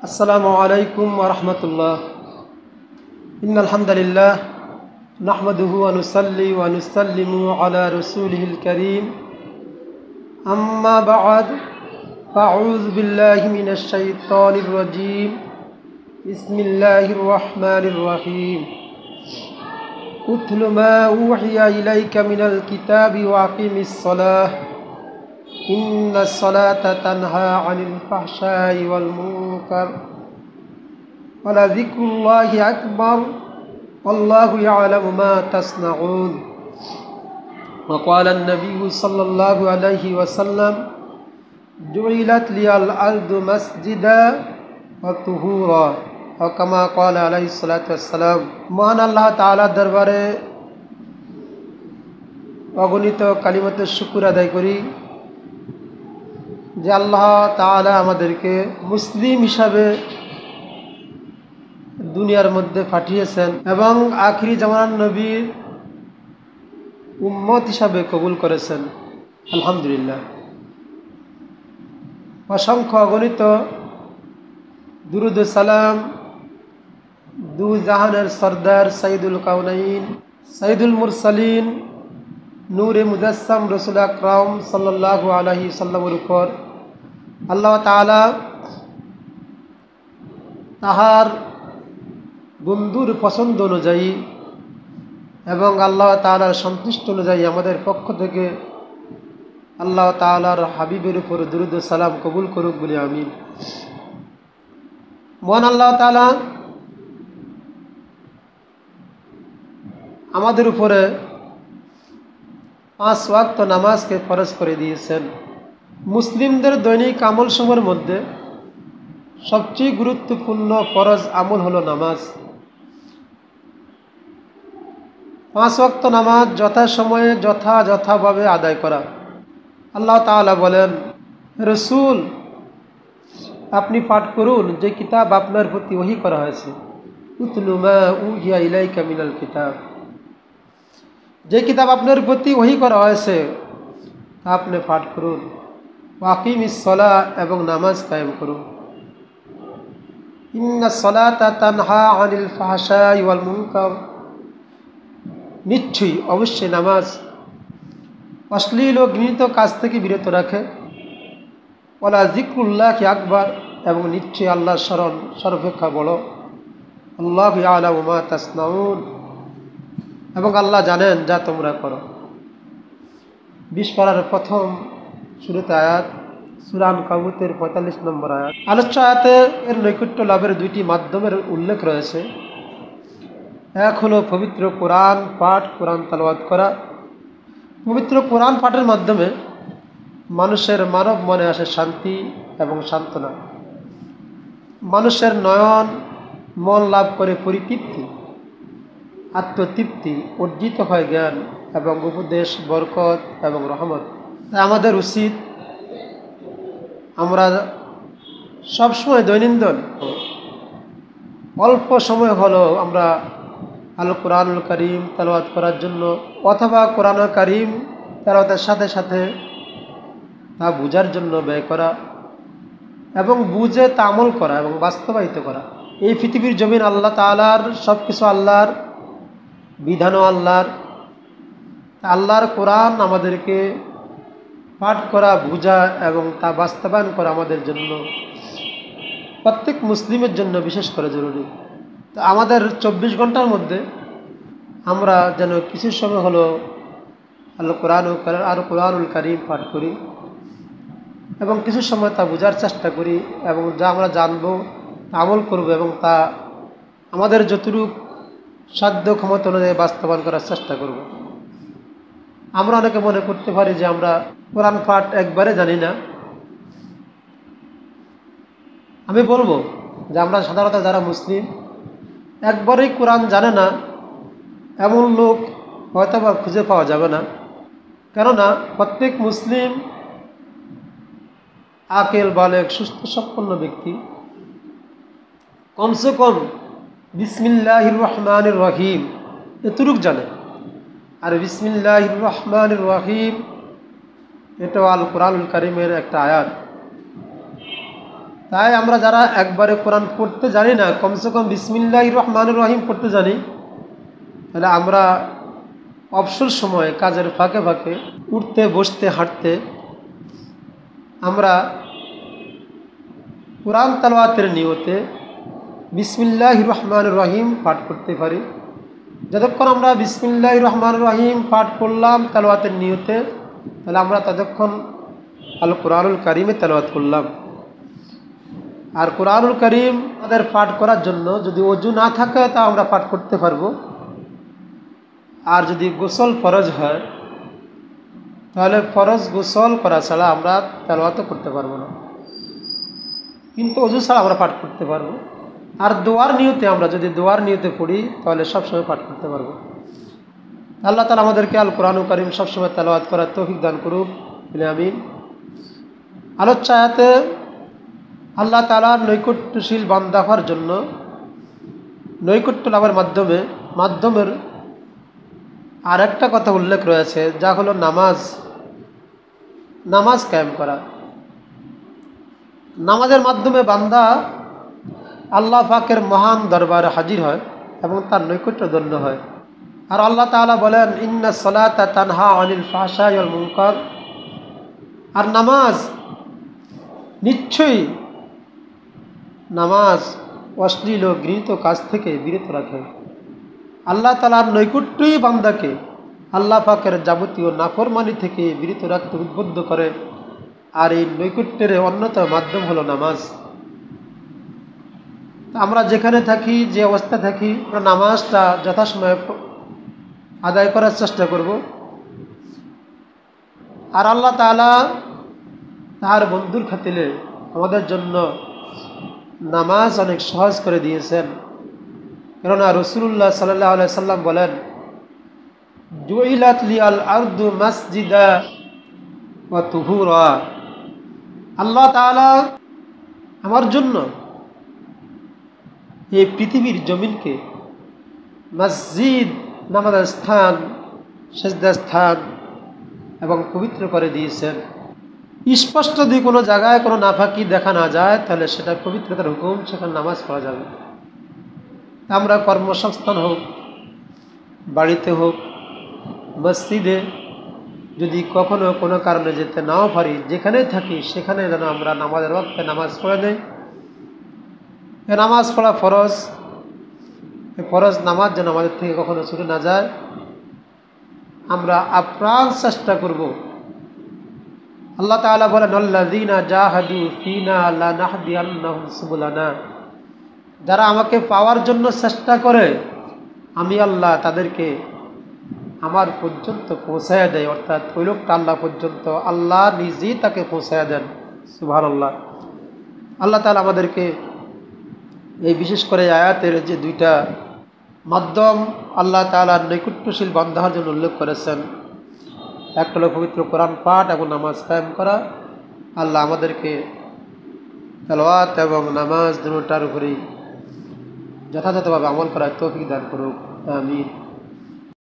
আসসালামু আলাইকুম ওয়া রাহমাতুল্লাহ। ইন্নাল হামদালিল্লাহ নাহমাদুহু ওয়া নুসাল্লি ওয়া নুসাল্লিমু আলা রাসূলিহিল কারীম। আম্মা বা'দ, আউযু বিল্লাহি মিনাশ শাইতানির রাজীম। বিসমিল্লাহির রাহমানির রহিম। উতলু মা উহিয়া ইলাইকা মিনাল কিতাবি ওয়া আকিমিস সালাহ ইন্নাস সালাতা তানহা আনিল ফাহশাই ওয়াল মুনকার ওয়া লাযিকরুল্লাহি আকবার ওয়াল্লাহু ইয়ালামু মা তাসনাউন। ওয়া ক্বালা আন-নাবিয়্যু সাল্লাল্লাহু আলাইহি ওয়াসাল্লাম জুইলাত লিয়াল আরদু মাসজিদা ওয়া তুহুরা, ওয়া কামা ক্বালা আলাইহিস সালাতু ওয়াসসালাম। মহান আল্লাহ তাআলার দরবারে অগণিত কালিমাতুর শুকর আদায় করি যে আল্লাহ তাআলা আমাদেরকে মুসলিম হিসাবে দুনিয়ার মধ্যে পাঠিয়েছেন এবং আখিরি জামানার নবীর উম্মত হিসাবে কবুল করেছেন। আলহামদুলিল্লাহ। অসংখ্য অগণিত দুরুদ ও সালাম দু জাহানের সরদার সাইদুল কাউনাইন, সাইদুল মুরসালিন, নূরে মুজাসসাম রাসূল আকরাম সাল্লাল্লাহু আলাইহি সাল্লামের উপর আল্লাহ তাআলা তাহার বন্ধুর পছন্দ অনুযায়ী এবং আল্লাহ তাআলার সন্তুষ্ট অনুযায়ী আমাদের পক্ষ থেকে আল্লাহ তাআলার হাবিবের উপর দুরূদ ও সালাম কবুল করুক বলি আমিন। মহান আল্লাহ তাআলা আমাদের উপরে 5 ওয়াক্ত নামাজকে ফরজ করে দিয়েছেন। মুসলিমদের দৈনিক আমল সমূহের মধ্যে সবচেয়ে গুরুত্বপূর্ণ ফরজ আমল হলো নামাজ। 5 ওয়াক্ত নামাজ যথাসময়ে যথাযথভাবে আদায় করা। আল্লাহ তাআলা বলেন, রাসূল আপনি পাঠ করুন যে কিতাব আপনার প্রতি ওহী করা হয়েছে। উতলু মা উহিয়া ইলাইকা মিনাল কিতাব, যে কিতাব আপনার প্রতি ওহী করা হয়েছে তা আপনি পাঠ করুন। ওয়াকিমিস সালাহ, এবং নামাজ কায়েম করুন। ইন্নাস সালাতা তানহা আনিল ফাহশাই ওয়াল মুনকার, নিশ্চয়ই অবশ্যই নামাজ অশ্লীল ও ঘৃণিত কাজ থেকে বিরত রাখে। ওয়ালা যিকরুল্লাহি আকবার, এবং নিশ্চয়ই আল্লাহর স্মরণ সর্বাপেক্ষা বড়। আল্লাহু ইয়ালামু মা তাসনাউন, এবং আল্লাহ জানেন যা তোমরা করো। 20 পারার প্রথম শুরুতে আয়াত, সূরা আনকাবুতের 45 নম্বর আয়াত। আলোচ্য আয়াতে এর নৈকট্য লাভের 2টি মাধ্যমের উল্লেখ রয়েছে। এক হলো পবিত্র কোরআন পাঠ, কোরআন তেলাওয়াত করা। পবিত্র কোরআন পাঠের মাধ্যমে মানুষের মানব মনে আসে শান্তি এবং সান্ত্বনা। মানুষের নয়ন মন লাভ করে পরিতৃপ্তি, আত্মতৃপ্তি, অর্জিত হয় জ্ঞান এবং উপদেশ, বরকত এবং রহমত। আমাদের উচিত আমরা সবসময় দৈনন্দিন অল্প সময় হলো আমরা আল কোরআনুল কারীম তেলাওয়াত করার জন্য, অথবা কোরআনুল কারীম তেলাওয়াতের সাথে সাথে তা বোঝার জন্য ব্যয় করা এবং বুঝে তা আমল করা এবং বাস্তবায়িত করা। এই পৃথিবীর জমিন আল্লাহ তাআলার, সব কিছু আল্লাহর, বিধানও আল্লাহর। আল্লাহর কোরআন আমাদেরকে পাঠ করা, বোঝা এবং তা বাস্তবায়ন করা আমাদের জন্য, প্রত্যেক মুসলিমের জন্য বিশেষ করে জরুরি। তো আমাদের 24 ঘন্টার মধ্যে আমরা যেন কিছু সময় হলো আল কোরআনুল কারীম পাঠ করি এবং কিছু সময় তা বোঝার চেষ্টা করি এবং যা আমরা জানবো আমল করব এবং তা আমাদের যতটুকু সাধ্য ক্ষমতা অনুযায়ী বাস্তবায়ন করার চেষ্টা করব। আমরা অনেকে মনে করতে পারি যে আমরা কোরআন পাঠ একবারে জানি না। আমি বলবো যে আমরা সাধারণত যারা মুসলিম একবারেই কোরআন জানে না এমন লোক হয়তো বা খুঁজে পাওয়া যাবে না। কেননা প্রত্যেক মুসলিম আকেল বালেগ সুস্থ সম্পন্ন ব্যক্তি কমসে কম বিসমিল্লাহির রহমানির রহিম এতটুক জানে। আর বিসমিল্লাহির রহমানির রহিম এটাও আল কোরআনুল কারীমের একটা আয়াত। তাই আমরা যারা একবারে কোরআন পড়তে জানি না, কমসে কম বিসমিল্লাহির রহমানির রহিম পড়তে জানি, তাহলে আমরা অবসর সময়ে কাজের ফাঁকে ফাঁকে উঠতে বসতে হাঁটতে আমরা কোরআন তেলাওয়াতের নিয়তে বিসমিল্লাহির রহমানির রহিম পাঠ করতে পারি। যতক্ষণ আমরা বিসমিল্লাহির রহমানির রহিম পাঠ করলাম তেলাওয়াতের নিয়তে, তাহলে আমরা ততক্ষণ আল কোরআনুল কারিমে তেলাওয়াত করলাম। আর কোরআনুল কারিম আমাদের পাঠ করার জন্য যদি ওযু না থাকে তা আমরা পাঠ করতে পারবো। আর যদি গোসল ফরজ হয় তাহলে ফরজ গোসল করা ছাড়া আমরা তেলাওয়াতও করতে পারবো না, কিন্তু ওযু ছাড়া আমরা পাঠ করতে পারবো। আর দোয়ার নিয়তে আমরা যদি দোয়ার নিয়তে পড়ি তাহলে সবসময় পাঠ করতে পারবো। আল্লাহ তাআলা আমাদেরকে আল কোরআনুল কারিম সবসময় তেলাওয়াত করার তৌফিক দান করুক, আমিন। আলোচ্য আয়াতে আল্লাহ তাআলার নৈকট্যশীল বান্দা হওয়ার জন্য নৈকট্য লাভের মাধ্যমের আর একটা কথা উল্লেখ রয়েছে, যা হলো নামাজ কায়েম করা। নামাজের মাধ্যমে বান্দা আল্লাহ পাকের মহান দরবারে হাজির হয় এবং তার নৈকট্য ধন্য হয়। আর আল্লাহ তাআলা বলেন, ইন্নাস সালাতা তানহা আনিল ফাহশাই ওয়াল মুনকার। আর নিশ্চয়ই নামাজ অশ্লীল ও ঘৃণিত কাজ থেকে বিরত রাখে। আল্লাহ তাআলার নৈকট্যই বান্দাকে আল্লাহ পাকের যাবতীয় নাফরমানি থেকে বিরত রাখতে উদ্বুদ্ধ করে। আর এই নৈকট্যের অন্যতম মাধ্যম হলো নামাজ। আমরা যেখানে থাকি, যে অবস্থা থাকি, আমরা নামাজটা যথাসময়ে আদায় করার চেষ্টা করব। আর আল্লাহ তাআলা তার বন্ধুর খাতিরে আমাদের জন্য নামাজ অনেক সহজ করে দিয়েছেন। কেননা রাসূলুল্লাহ সাল্লাল্লাহু আলাইহি সাল্লাম বলেন, জুইলাত লিয়াল আরদু মাসজিদা ওয়া তুহুরা। আল্লাহ তাআলা আমার জন্য এই পৃথিবীর জমিনকে মসজিদ, নামাজের স্থান, সেজদার স্থান এবং পবিত্র করে দিয়েছেন। স্পষ্ট যদি কোনো জায়গায় কোনো নাপাকি দেখা না যায় তাহলে সেটা পবিত্রতার হুকুম, সেখানে নামাজ পড়া যাবে। আমরা কর্মসংস্থান হোক, বাড়িতে হোক, মসজিদে যদি কখনো কোনো কারণে যেতে নাও পারি, যেখানে থাকি সেখানে যেন আমরা নামাজের ওয়াক্তে নামাজ পড়ে নেই। এ নামাজ পড়া ফরজ। এই ফরজ নামাজ যেন আমাদের থেকে কখনো ছুটে না যায়। আমরা আপ্রাণ চেষ্টা করব। আল্লাহ তাআলা বলেন, আল্লাযীনা জাহাদু ফীনা লানাহদিয়ান্নাহুম সুবুলানা। যারা আমাকে পাওয়ার জন্য চেষ্টা করে, আমি আল্লাহ তাদেরকে আমার পর্যন্ত পৌঁছায় দেয়। অর্থাৎ ওই লোকটা আল্লাহ পর্যন্ত আল্লাহ নিজেই তাকে পৌঁছায় দেন। সুবহানাল্লাহ। আল্লাহ তাআলা আমাদেরকে এই বিশেষ করে আয়াতের যে দুইটা মাধ্যম আল্লাহ তাআলার নৈকট্যশীল বান্দা হওয়ার জন্য উল্লেখ করেছেন, একটা হলো পবিত্র কোরআন পাঠ এবং নামাজ কায়েম করা। আল্লাহ আমাদেরকে তেলাওয়াত এবং নামাজ দুটোটার উপরেই যথাযথভাবে আমল করার তৌফিক দান করুক, আমিন।